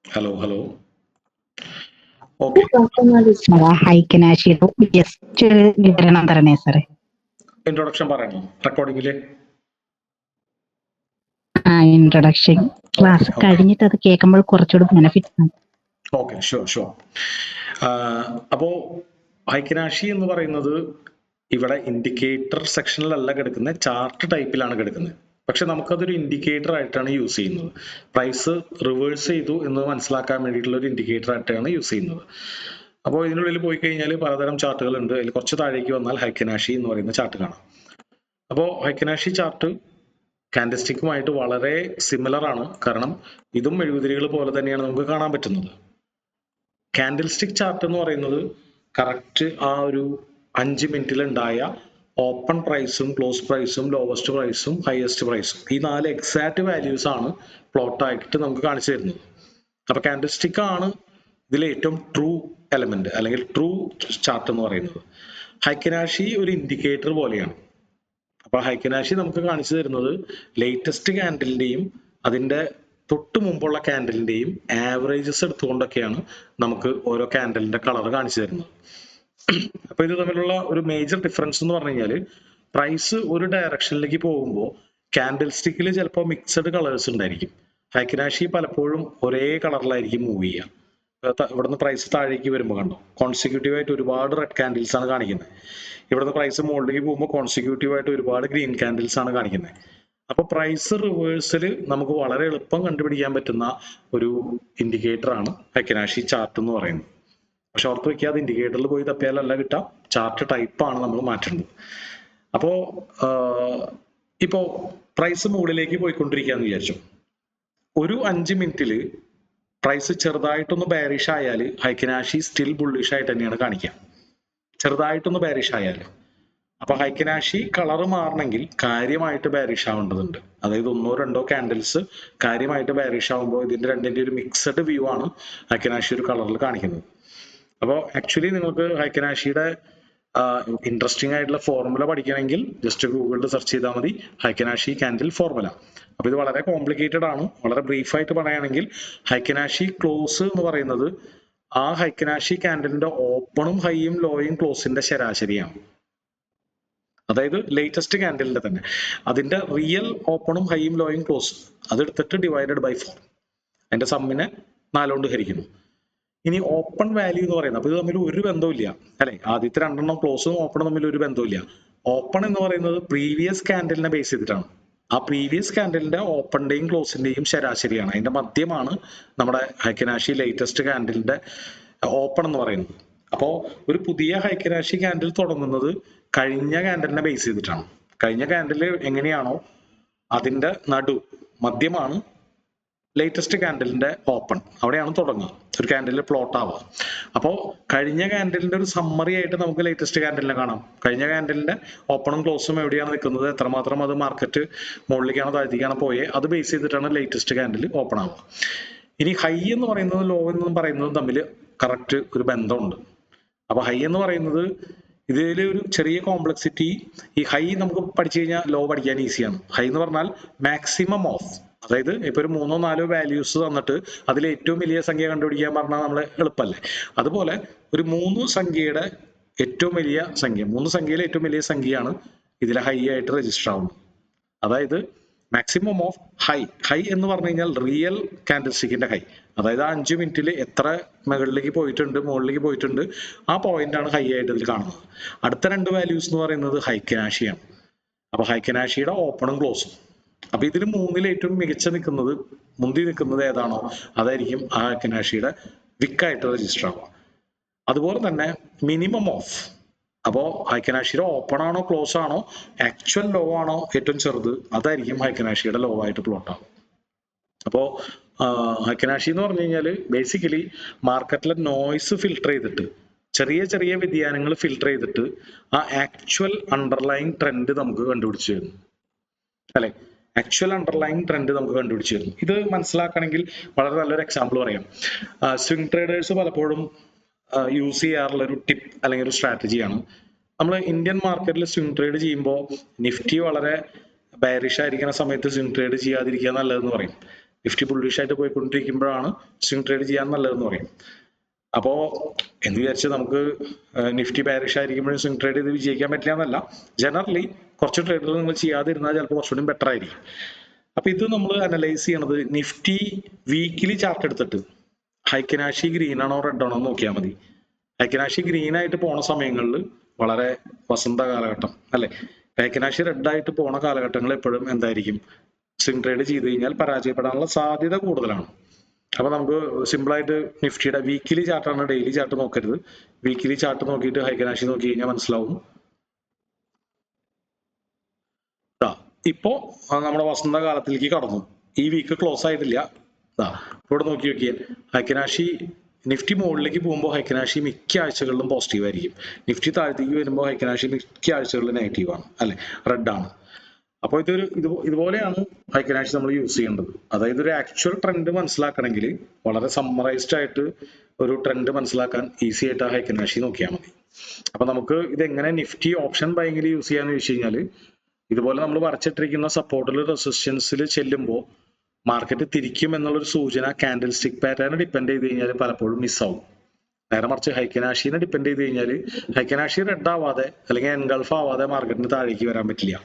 Hello. Okay. ഹൈക്കനാശിയുടെ just വിവരണം തരണേ സാറേ. ഇൻട്രൊഡക്ഷൻ പറയണോ റെക്കോർഡിംഗില്? ഇൻട്രൊഡക്ഷൻ ക്ലാസ് കഴിഞ്ഞിട്ട് അത് കേൾക്കുമ്പോൾ കുറച്ചുകൂടി ബെനിഫിറ്റ് ആണ്. Okay, sure. അപ്പോ ഹൈക്കനാഷി എന്ന് പറയുന്നത് ഇവിടെ ഇൻഡിക്കേറ്റർ സെക്ഷനിലല്ല കിടക്കുന്നത്, ചാർട്ട് ടൈപ്പിലാണ് കിടക്കുന്നത്. പക്ഷെ നമുക്കതൊരു ഇൻഡിക്കേറ്റർ ആയിട്ടാണ് യൂസ് ചെയ്യുന്നത്. പ്രൈസ് റിവേഴ്സ് ചെയ്തു എന്ന് മനസ്സിലാക്കാൻ വേണ്ടിയിട്ടുള്ള ഒരു ഇൻഡിക്കേറ്റർ ആയിട്ടാണ് യൂസ് ചെയ്യുന്നത്. അപ്പോൾ ഇതിനുള്ളിൽ പോയി കഴിഞ്ഞാൽ പലതരം ചാർട്ടുകൾ ഉണ്ട്. അതിൽ കുറച്ച് താഴേക്ക് വന്നാൽ ഹൈക്കനാഷി എന്ന് പറയുന്ന ചാർട്ട് കാണാം. അപ്പോൾ ഹൈക്കനാഷി ചാർട്ട് കാൻഡിൽസ്റ്റിക്കുമായിട്ട് വളരെ സിമിലർ ആണ്. കാരണം ഇതും മെഴുകുതിരികൾ പോലെ തന്നെയാണ് നമുക്ക് കാണാൻ പറ്റുന്നത്. കാൻഡിൽസ്റ്റിക് ചാർട്ട് എന്ന് പറയുന്നത് കറക്റ്റ് ആ ഒരു 5 മിനിറ്റിൽ ഉണ്ടായ ഓപ്പൺ പ്രൈസും ക്ലോസ് പ്രൈസും ലോവസ്റ്റ് പ്രൈസും ഹയസ്റ്റ് പ്രൈസും ഈ 4 എക്സാക്ട് വാല്യൂസ് ആണ് പ്ലോട്ട് ആയിട്ട് നമുക്ക് കാണിച്ചു തരുന്നത്. അപ്പൊ കാൻഡിൽസ്റ്റിക് ആണ് ഇതിലെ ഏറ്റവും ട്രൂ എലമെന്റ് അല്ലെങ്കിൽ ട്രൂ ചാർട്ട് എന്ന് പറയുന്നത്. ഹൈക്കനാഷി ഒരു ഇൻഡിക്കേറ്റർ പോലെയാണ്. അപ്പൊ ഹൈക്കനാഷി നമുക്ക് കാണിച്ചു തരുന്നത് ലേറ്റസ്റ്റ് ക്യാൻഡലിന്റെയും അതിന്റെ തൊട്ട് മുമ്പുള്ള ക്യാൻഡലിന്റെയും ആവറേജസ് എടുത്തുകൊണ്ടൊക്കെയാണ് നമുക്ക് ഓരോ ക്യാൻഡലിന്റെ കളർ കാണിച്ചു തരുന്നത്. അപ്പൊ ഇത് തമ്മിലുള്ള ഒരു മേജർ ഡിഫറൻസ് എന്ന് പറഞ്ഞു കഴിഞ്ഞാൽ പ്രൈസ് ഒരു ഡയറക്ഷനിലേക്ക് പോകുമ്പോൾ കാൻഡിൽ സ്റ്റിക്കിൽ ചിലപ്പോൾ മിക്സഡ് കളേഴ്സ് ഉണ്ടായിരിക്കും. ഹൈക്കനാഷി പലപ്പോഴും ഒരേ കളറിലായിരിക്കും മൂവ് ചെയ്യുക. ഇവിടുന്ന് പ്രൈസ് താഴേക്ക് വരുമ്പോൾ കണ്ടോ കോൺസിക്യൂട്ടീവ് ആയിട്ട് ഒരുപാട് റെഡ് കാൻഡിൽസ് ആണ് കാണിക്കുന്നത്. ഇവിടുന്ന് പ്രൈസ് മുകളിലേക്ക് പോകുമ്പോൾ കോൺസിക്യൂട്ടീവ് ആയിട്ട് ഒരുപാട് ഗ്രീൻ കാൻഡിൽസ് ആണ് കാണിക്കുന്നത്. അപ്പൊ പ്രൈസ് റിവേഴ്സൽ നമുക്ക് വളരെ എളുപ്പം കണ്ടുപിടിക്കാൻ പറ്റുന്ന ഒരു ഇൻഡിക്കേറ്റർ ആണ് ഹൈക്കനാഷി ചാർട്ട് എന്ന് പറയുന്നത്. പക്ഷെ ഓർത്ത് വെക്കുക, അത് ഇൻഡിക്കേറ്ററിൽ പോയി തപ്പിയാലല്ല കിട്ടാം, ചാർട്ട് ടൈപ്പാണ് നമ്മൾ മാറ്റേണ്ടത്. അപ്പോ ഇപ്പോ പ്രൈസ് മുകളിലേക്ക് പോയിക്കൊണ്ടിരിക്കുകയെന്ന് വിചാരിച്ചു. ഒരു 5 മിനിറ്റില് പ്രൈസ് ചെറുതായിട്ടൊന്ന് ബെയറിഷ് ആയാൽ ഹൈക്കനാഷി സ്റ്റിൽ ബുള്ളിഷ് ആയിട്ട് തന്നെയാണ് കാണിക്കുക. ചെറുതായിട്ടൊന്ന് ബെയറിഷ് ആയാൽ. അപ്പൊ ഹൈക്കനാഷി കളർ മാറണമെങ്കിൽ കാര്യമായിട്ട് ബെയറിഷ് ആവേണ്ടതുണ്ട്. അതായത് 1-2 കാൻഡിൽസ് കാര്യമായിട്ട് ബെയറിഷ് ആവുമ്പോൾ ഇതിന്റെ രണ്ടിന്റെ ഒരു മിക്സഡ് വ്യൂ ആണ് ഹൈക്കനാഷി ഒരു കളറിൽ കാണിക്കുന്നത്. അപ്പോൾ ആക്ച്വലി നിങ്ങൾക്ക് ഹൈക്കനാഷിയുടെ ഇൻട്രസ്റ്റിംഗ് ആയിട്ടുള്ള ഫോർമുല പഠിക്കണമെങ്കിൽ ജസ്റ്റ് ഗൂഗിളിൽ സെർച്ച് ചെയ്താൽ മതി ഹൈക്കനാഷി കാൻഡിൽ ഫോർമുല. അപ്പൊ ഇത് വളരെ കോംപ്ലിക്കേറ്റഡ് ആണ്. വളരെ ബ്രീഫായിട്ട് പറയുകയാണെങ്കിൽ ഹൈക്കനാഷി ക്ലോസ് എന്ന് പറയുന്നത് ആ ഹൈക്കനാഷി കാൻഡിലിന്റെ ഓപ്പണും ഹൈയും ലോയും ക്ലോസിന്റെ ശരാശരിയാണ്. അതായത് ലേറ്റസ്റ്റ് കാൻഡിലിന്റെ തന്നെ അതിന്റെ റിയൽ ഓപ്പണും ഹൈയും ലോയും ക്ലോസ് അതെടുത്തിട്ട് ഡിവൈഡഡ് ബൈ 4, അതിന്റെ സമ്മിനെ 4 കൊണ്ട് ഹരിക്കുന്നു. ഇനി ഓപ്പൺ വാല്യൂ എന്ന് പറയുന്നത്, അപ്പൊ ഇത് തമ്മിൽ ഒരു ബന്ധവുമില്ല അല്ലെ. ആദ്യത്തെ 2 ക്ലോസും ഓപ്പണും തമ്മിൽ ഒരു ബന്ധവുമില്ല. ഓപ്പൺ എന്ന് പറയുന്നത് പ്രീവിയസ് കാൻഡിലിനെ ബേസ് ചെയ്തിട്ടാണ്. ആ പ്രീവിയസ് കാൻഡിലിന്റെ ഓപ്പണിന്റെയും ക്ലോസിന്റെയും ശരാശരിയാണ്. അതിന്റെ മധ്യമാണ് നമ്മുടെ ഹൈക്കനാഷി ലേറ്റസ്റ്റ് കാൻഡിലിന്റെ ഓപ്പൺ എന്ന് പറയുന്നത്. അപ്പോ ഒരു പുതിയ ഹൈക്കനാഷി കാൻഡിൽ തുടങ്ങുന്നത് കഴിഞ്ഞ കാൻഡിലിനെ ബേസ് ചെയ്തിട്ടാണ്. കഴിഞ്ഞ കാൻഡിൽ എങ്ങനെയാണോ അതിന്റെ മധ്യമാണ് ലേറ്റസ്റ്റ് കാൻഡിലിന്റെ ഓപ്പൺ, അവിടെയാണ് തുടങ്ങുക ഒരു കാൻഡിലിൽ പ്ലോട്ട് ആവുക. അപ്പോൾ കഴിഞ്ഞ കാൻഡിലിന്റെ ഒരു സമ്മറി ആയിട്ട് നമുക്ക് ലേറ്റസ്റ്റ് കാൻഡിലിനെ കാണാം. കഴിഞ്ഞ കാൻഡിലിന്റെ ഓപ്പണും ക്ലോസും എവിടെയാണ് നിൽക്കുന്നത്, എത്രമാത്രം അത് മാർക്കറ്റ് മുകളിലേക്കാണോ താഴത്തേക്കാണോ പോയേ, അത് ബേസ് ചെയ്തിട്ടാണ് ലേറ്റസ്റ്റ് കാൻഡിൽ ഓപ്പൺ ആവുക. ഇനി ഹൈ എന്ന് പറയുന്നത് ലോ എന്ന് പറയുന്നതും തമ്മിൽ കറക്റ്റ് ഒരു ബന്ധമുണ്ട്. അപ്പൊ ഹൈ എന്ന് പറയുന്നത് ഇതിൽ ഒരു ചെറിയ കോംപ്ലക്സിറ്റി, ഈ ഹൈ നമുക്ക് പഠിച്ചു കഴിഞ്ഞാൽ ലോ പഠിക്കാൻ ഈസിയാണ്. ഹൈ എന്ന് പറഞ്ഞാൽ മാക്സിമം ഓഫ്, അതായത് ഇപ്പൊ ഒരു 3-4 വാല്യൂസ് തന്നിട്ട് അതിൽ ഏറ്റവും വലിയ സംഖ്യ കണ്ടുപിടിക്കാൻ പറഞ്ഞാൽ നമ്മൾ എളുപ്പമല്ലേ. അതുപോലെ ഒരു 3 സംഖ്യയുടെ ഏറ്റവും വലിയ സംഖ്യ, 3 സംഖ്യയിലെ ഏറ്റവും വലിയ സംഖ്യയാണ് ഇതിലെ ഹൈ ആയിട്ട് രജിസ്റ്റർ ആവുന്നത്. അതായത് മാക്സിമം ഓഫ് ഹൈ എന്ന് പറഞ്ഞു കഴിഞ്ഞാൽ റിയൽ കാൻഡിൽസ്റ്റിക്കിന്റെ ഹൈ, അതായത് ആ 5 മിനിറ്റിൽ എത്ര മുകളിലേക്ക് പോയിട്ടുണ്ട് മുകളിലേക്ക് പോയിട്ടുണ്ട് ആ പോയിന്റ് ആണ് ഹൈ ആയിട്ട് ഇതിൽ കാണുന്നത്. അടുത്ത 2 വാല്യൂസ് എന്ന് പറയുന്നത് ഹൈക്കനാഷിയാണ്. അപ്പൊ ഹൈക്കനാഷിയുടെ ഓപ്പണും ക്ലോസും. അപ്പൊ ഇതിൽ 3-ൽ ഏറ്റവും മികച്ച നിൽക്കുന്നത്, മുന്തി നിൽക്കുന്നത് ഏതാണോ അതായിരിക്കും ആ ഹൈക്കനാഷിയുടെ വിക്കായിട്ട് രജിസ്റ്റർ ആവുക. അതുപോലെ തന്നെ മിനിമം ഓഫ്, അപ്പോ ഹൈക്കനാഷിയുടെ ഓപ്പൺ ആണോ ക്ലോസ് ആണോ ആക്ച്വൽ ലോ ആണോ ഏറ്റവും ചെറുത്, അതായിരിക്കും ഹൈക്കനാഷിയുടെ ലോ ആയിട്ട് പ്ലോട്ട് ആവും. അപ്പോ ഹൈക്കനാഷി എന്ന് പറഞ്ഞു കഴിഞ്ഞാൽ ബേസിക്കലി മാർക്കറ്റിലെ നോയ്സ് ഫിൽട്ടർ ചെയ്തിട്ട്, ചെറിയ ചെറിയ വ്യതിയാനങ്ങൾ ഫിൽട്ടർ ചെയ്തിട്ട് ആ ആക്ച്വൽ അണ്ടർലൈൻ ട്രെൻഡ് നമുക്ക് കണ്ടുപിടിച്ചു തരുന്നു അല്ലെ. ആക്ച്വൽ അണ്ടർലൈൻ ട്രെൻഡ് നമുക്ക് കണ്ടുപിടിച്ചു തരുന്നു. ഇത് മനസ്സിലാക്കണമെങ്കിൽ വളരെ നല്ലൊരു എക്സാമ്പിൾ പറയാം. സ്വിംഗ് ട്രേഡേഴ്സ് പലപ്പോഴും യൂസ് ചെയ്യാറുള്ള ഒരു ടിപ്പ് അല്ലെങ്കിൽ ഒരു സ്ട്രാറ്റജിയാണ്, നമ്മൾ ഇന്ത്യൻ മാർക്കറ്റിൽ സ്വിംഗ് ട്രേഡ് ചെയ്യുമ്പോൾ നിഫ്റ്റി വളരെ ബെയറിഷ് ആയിരിക്കുന്ന സമയത്ത് സ്വിംഗ് ട്രേഡ് ചെയ്യാതിരിക്കുക നല്ലതെന്ന് പറയും. നിഫ്റ്റി ബുള്ളിഷ് ആയിട്ട് പോയിക്കൊണ്ടിരിക്കുമ്പോഴാണ് സ്വിംഗ് ട്രേഡ് ചെയ്യാൻ നല്ലതെന്ന് പറയും. അപ്പോ എന്ന് വിചാരിച്ച് നമുക്ക് നിഫ്റ്റി ബാരിഷ് ആയിരിക്കുമ്പോഴും സ്വിംഗ് ട്രേഡ് ചെയ്ത് വിജയിക്കാൻ പറ്റില്ല എന്നല്ല. ജനറലി കുറച്ച് ട്രേഡുകൾ നിങ്ങൾ ചെയ്യാതിരുന്നാൽ ചിലപ്പോൾ കുറച്ചുകൂടി ബെറ്റർ ആയിരിക്കും. അപ്പൊ ഇത് നമ്മൾ അനലൈസ് ചെയ്യണത് നിഫ്റ്റി വീക്കിലി ചാർട്ട് എടുത്തിട്ട് ഹൈക്കനാഷി ഗ്രീൻ ആണോ റെഡ് ആണോ നോക്കിയാൽ മതി. ഹൈക്കനാഷി ഗ്രീൻ ആയിട്ട് പോണ സമയങ്ങളിൽ വളരെ വസന്ത കാലഘട്ടം അല്ലെ, ഹൈക്കനാഷി റെഡ് ആയിട്ട് പോണ കാലഘട്ടങ്ങൾ എപ്പോഴും എന്തായിരിക്കും, സ്വിംഗ് ട്രേഡ് ചെയ്ത് കഴിഞ്ഞാൽ പരാജയപ്പെടാനുള്ള സാധ്യത കൂടുതലാണ്. അപ്പൊ നമുക്ക് സിമ്പിൾ ആയിട്ട് നിഫ്റ്റിയുടെ വീക്കിലി ചാർട്ടാണ്, ഡെയിലി ചാർട്ട് നോക്കരുത്. വീക്കിലി ചാർട്ട് നോക്കിയിട്ട് ഹൈക്കനാഷി നോക്കി കഴിഞ്ഞാൽ മനസ്സിലാവും. ഇപ്പോ നമ്മുടെ വസന്തകാലത്തിലേക്ക് കടന്നു. ഈ വീക്ക് ക്ലോസ് ആയിട്ടില്ല. ഇവിടെ നോക്കി നോക്കിയാൽ ഹൈക്കനാഷി നിഫ്റ്റി മുകളിലേക്ക് പോകുമ്പോൾ ഹൈക്കനാഷി മിക്ക ആഴ്ചകളിലും പോസിറ്റീവ് ആയിരിക്കും. നിഫ്റ്റി താഴത്തേക്ക് വരുമ്പോൾ ഹൈക്കനാഷി മിക്ക ആഴ്ചകളിലും നെഗറ്റീവ് ആണ് അല്ലെ, റെഡ് ആണ്. അപ്പോൾ ഇതുപോലെയാണ് ഹൈക്കനാഷി നമ്മൾ യൂസ് ചെയ്യേണ്ടത്. അതായത് ഒരു ആക്ച്വൽ ട്രെൻഡ് മനസ്സിലാക്കണമെങ്കിൽ വളരെ സമ്മറൈസ്ഡ് ആയിട്ട് ഒരു ട്രെൻഡ് മനസ്സിലാക്കാൻ ഈസി ആയിട്ട് ഹൈക്കനാഷി നോക്കിയാൽ മതി. അപ്പൊ നമുക്ക് ഇതെങ്ങനെ നിഫ്റ്റി ഓപ്ഷൻ ബൈങ്ങിൽ യൂസ് ചെയ്യാന്ന് വെച്ച് കഴിഞ്ഞാൽ, ഇതുപോലെ നമ്മൾ വരച്ചിട്ടിരിക്കുന്ന സപ്പോർട്ടിൽ റെസിസ്റ്റൻസിൽ ചെല്ലുമ്പോൾ മാർക്കറ്റ് തിരിക്കും എന്നുള്ളൊരു സൂചന കാൻഡിൽ സ്റ്റിക് പാറ്റേൺ ഡിപ്പെൻഡ് ചെയ്ത് കഴിഞ്ഞാൽ പലപ്പോഴും മിസ്സാവും. നേരെ മറിച്ച് ഹൈക്കനാഷിനെ ഡിപ്പെൻഡ് ചെയ്ത് കഴിഞ്ഞാൽ ഹൈക്കനാഷി റെഡ് ആവാതെ അല്ലെങ്കിൽ എൻഗൾഫ് ആവാതെ മാർക്കറ്റിന് താഴേക്ക് വരാൻ പറ്റില്ല.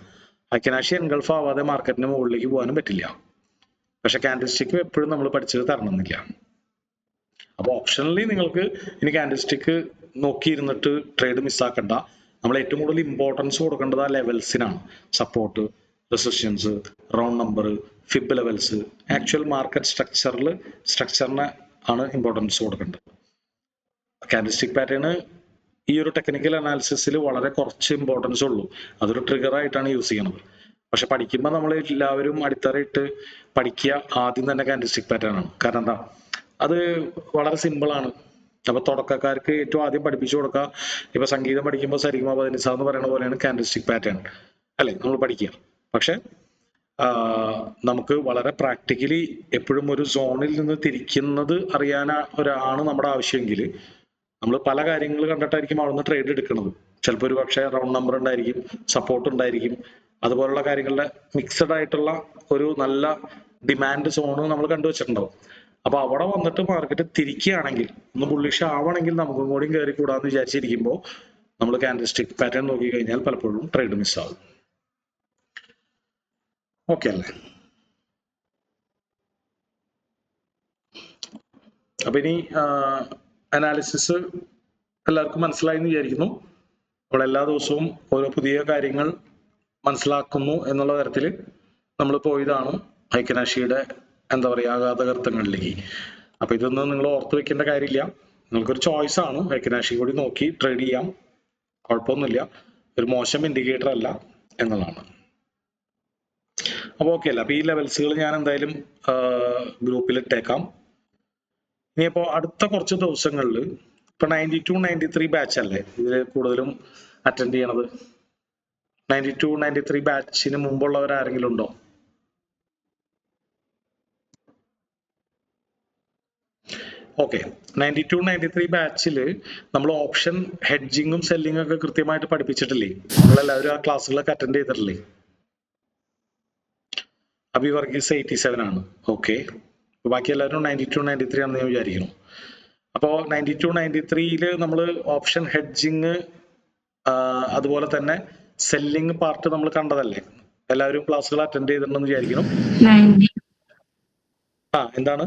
ഹൈക്കനാഷി എൻഗൾഫ് ആവാതെ മാർക്കറ്റിന് മുകളിലേക്ക് പോകാനും പറ്റില്ല. പക്ഷെ കാൻഡിൽ സ്റ്റിക്ക് എപ്പോഴും നമ്മൾ പഠിച്ചത് തരണമെന്നില്ല. അപ്പൊ ഓപ്ഷണലി നിങ്ങൾക്ക് ഇനി കാൻഡിൽ സ്റ്റിക്ക് നോക്കിയിരുന്നിട്ട് ട്രേഡ് മിസ്സാക്കണ്ട. നമ്മൾ ഏറ്റവും കൂടുതൽ ഇമ്പോർട്ടൻസ് കൊടുക്കേണ്ടത് ആ ലെവൽസിനാണ്. Support, resistance, round number, fib levels, actual market സ്ട്രക്ചറിന് ആണ് ഇമ്പോർട്ടൻസ് കൊടുക്കേണ്ടത്. കാൻഡിൽ സ്റ്റിക് പാറ്റേൺ ഈ ഒരു ടെക്നിക്കൽ അനാലിസിസിൽ വളരെ കുറച്ച് ഇമ്പോർട്ടൻസ് ഉള്ളൂ. അതൊരു ട്രിഗർ ആയിട്ടാണ് യൂസ് ചെയ്യണത്. പക്ഷെ പഠിക്കുമ്പോൾ നമ്മൾ എല്ലാവരും അടിത്തറയിട്ട് പഠിക്കുക ആദ്യം തന്നെ കാൻഡിൽ സ്റ്റിക് പാറ്റേൺ ആണ്. കാരണം എന്താ, അത് വളരെ സിമ്പിൾ ആണ്. അപ്പൊ തുടക്കക്കാർക്ക് ഏറ്റവും ആദ്യം പഠിപ്പിച്ചു കൊടുക്കുക, ഇപ്പൊ സംഗീതം പഠിക്കുമ്പോൾ സരിഗമ പദനിസ എന്ന് പറയുന്ന പോലെയാണ് കാൻഡിൽ സ്റ്റിക് പാറ്റേൺ അല്ലെ നമ്മൾ പഠിക്കുക. പക്ഷെ നമുക്ക് വളരെ പ്രാക്ടിക്കലി എപ്പോഴും ഒരു സോണിൽ നിന്ന് തിരിക്കുന്നത് അറിയാൻ ഒരാണ് നമ്മുടെ ആവശ്യമെങ്കിൽ നമ്മൾ പല കാര്യങ്ങൾ കണ്ടിട്ടായിരിക്കും അവിടുന്ന് ട്രേഡ് എടുക്കുന്നത്. ചിലപ്പോൾ ഒരു പക്ഷേ റൗണ്ട് നമ്പർ ഉണ്ടായിരിക്കും, സപ്പോർട്ട് ഉണ്ടായിരിക്കും, അതുപോലുള്ള കാര്യങ്ങളുടെ മിക്സഡ് ആയിട്ടുള്ള ഒരു നല്ല ഡിമാൻഡ് സോണ് നമ്മൾ കണ്ടുവച്ചിട്ടുണ്ടാവും. അപ്പൊ അവിടെ വന്നിട്ട് മാർക്കറ്റ് തിരിക്കുകയാണെങ്കിൽ, ഒന്ന് ബുള്ളിഷ് ആവണമെങ്കിൽ നമുക്കും കൂടി കയറി കൂടാന്ന് വിചാരിച്ചിരിക്കുമ്പോൾ നമ്മൾ കാൻഡിൽ സ്റ്റിക് പാറ്റേൺ നോക്കി കഴിഞ്ഞാൽ പലപ്പോഴും ട്രേഡ് മിസ്സാവും. ഓക്കെ അല്ലേ? അപ്പൊ ഇനി അനാലിസിസ് എല്ലാവർക്കും മനസ്സിലായി എന്ന് വിചാരിക്കുന്നു. നമ്മൾ എല്ലാ ദിവസവും ഓരോ പുതിയ കാര്യങ്ങൾ മനസ്സിലാക്കുന്നു എന്നുള്ള തരത്തിൽ നമ്മൾ പോയതാണ് ഹൈക്കനാഷിയുടെ എന്താ പറയുക ആഘാതകർത്തങ്ങളിലേക്ക്. അപ്പൊ ഇതൊന്നും നിങ്ങൾ ഓർത്ത് വെക്കേണ്ട കാര്യമില്ല. നിങ്ങൾക്കൊരു ചോയ്സ് ആണ്. ഹൈക്കനാഷി കൂടി നോക്കി ട്രേഡ് ചെയ്യാം, കുഴപ്പമൊന്നുമില്ല. ഒരു മോശം ഇൻഡിക്കേറ്റർ അല്ല എന്നുള്ളതാണ്. അപ്പൊ ഓക്കെ അല്ല. അപ്പൊ ഈ ലെവൽസുകൾ ഞാൻ എന്തായാലും ഗ്രൂപ്പിൽ ഇട്ടേക്കാം. ഇനിയിപ്പോ അടുത്ത കുറച്ച് ദിവസങ്ങളിൽ ഇപ്പൊ 92, 93 ബാച്ച് അല്ലേ ഇതിൽ കൂടുതലും അറ്റൻഡ് ചെയ്യണത്? 92, 93 ബാച്ചിന് മുമ്പുള്ളവർ ആരെങ്കിലും ഉണ്ടോ? ഓക്കെ. 92, 93 ബാച്ചിൽ നമ്മൾ ഓപ്ഷൻ ഹെഡ്ജിങ്ങും സെല്ലിങ്ങും ഒക്കെ കൃത്യമായിട്ട് പഠിപ്പിച്ചിട്ടില്ലേ? നമ്മളെല്ലാവരും ആ ക്ലാസ്സുകളൊക്കെ അറ്റൻഡ് ചെയ്തിട്ടില്ലേ? അബി വർഗീസ് 87 ആണ്. ഓക്കെ. ബാക്കി എല്ലാവരും 92, 93 ആണെന്ന് ഞാൻ വിചാരിക്കുന്നു. അപ്പോൾ 92, 93 നമ്മൾ ഓപ്ഷൻ ഹെഡ്ജിങ് അതുപോലെ തന്നെ സെല്ലിംഗ് പാർട്ട് നമ്മൾ കണ്ടതല്ലേ? എല്ലാവരും ക്ലാസ്സുകൾ അറ്റൻഡ് ചെയ്തിട്ടുണ്ടെന്ന് വിചാരിക്കുന്നു. എന്താണ്?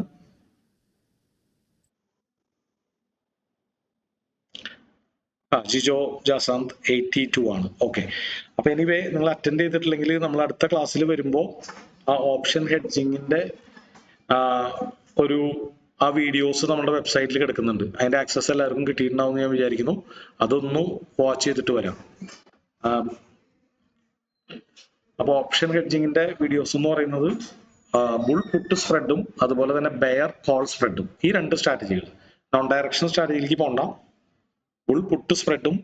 ജിജോ ജാസാന്ത് 82 ആണ്. ഓക്കെ. അപ്പൊ എനിവേ നിങ്ങൾ അറ്റൻഡ് ചെയ്തിട്ടില്ലെങ്കിൽ നമ്മൾ അടുത്ത ക്ലാസ്സിൽ വരുമ്പോൾ ആ ഓപ്ഷൻ ഹെഡ്ജിങ്ങിന്റെ ആ വീഡിയോസ് നമ്മുടെ വെബ്സൈറ്റിൽ കിടക്കുന്നുണ്ട്. അതിന്റെ ആക്സസ് എല്ലാവർക്കും കിട്ടിയിട്ടുണ്ടാവും ഞാൻ വിചാരിക്കുന്നു. അതൊന്നും വാച്ച് ചെയ്തിട്ട് വരാം. അപ്പൊ ഓപ്ഷൻ ഹെഡ്ജിങ്ങിന്റെ വീഡിയോസ് എന്ന് പറയുന്നത് ബുൾ പുട്ട് സ്പ്രെഡും അതുപോലെ തന്നെ ബെയർ കോൾ സ്പ്രെഡും, ഈ രണ്ട് സ്ട്രാറ്റജികൾ. നോൺ ഡയറക്ഷൻ സ്ട്രാറ്റജിയിലേക്ക് പോണ്ട. ബുൾ പുട്ട് സ്പ്രെഡും